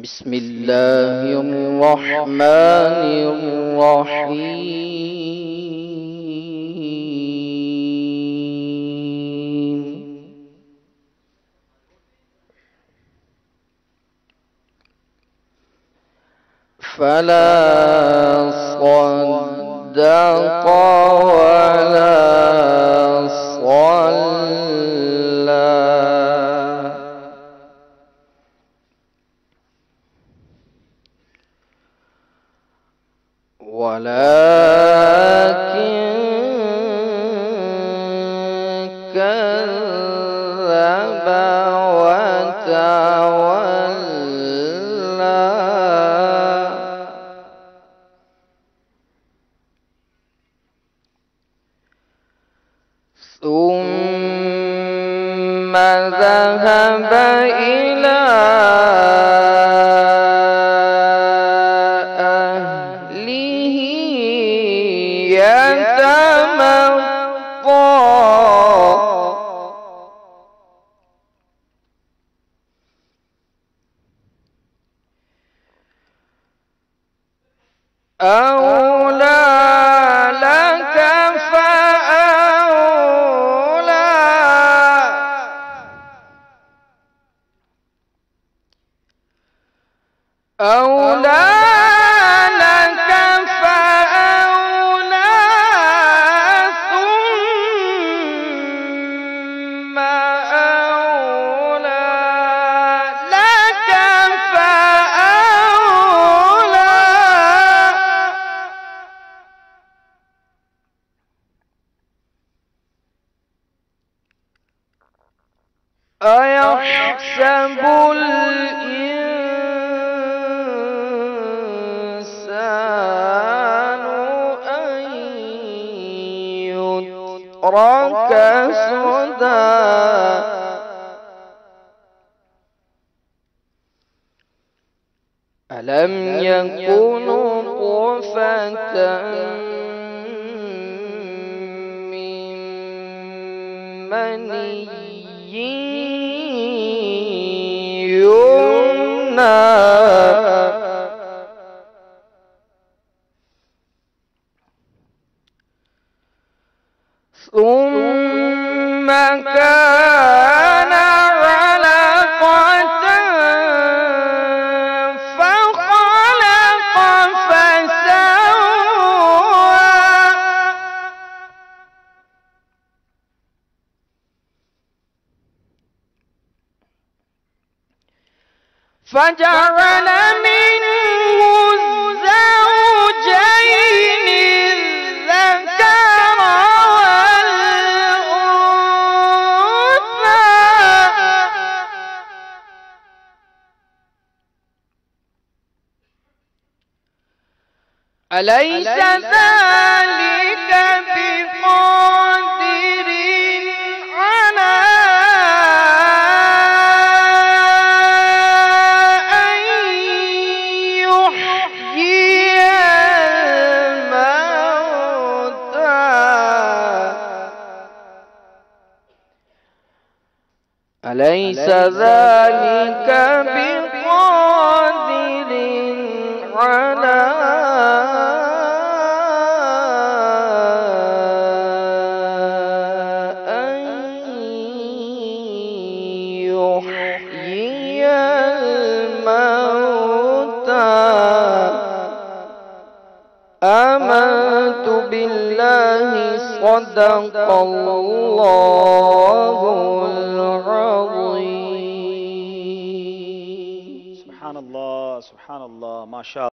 بسم الله الرحمن الرحيم. فلا صدق ولا صلى ولكن كذب وتولى ثم ذهب إلى أهله يتمطى أولى لك فأولى أولى لك فأولى ثم أولى لك فأولى أيحسب الإنسان أن يترك سدى ألم يكن نطفة من مني يمنى ثم كان علقة فخلق فسوى فجعل منه الزوجين الذكر والأنثى أليس ذلك بقادر على أن يحيي الموتى أليس ذلك بقادر على أن يحيي الموتى آمنت بالله صدق الله العظيم. سبحان الله سبحان الله ما شاء الله.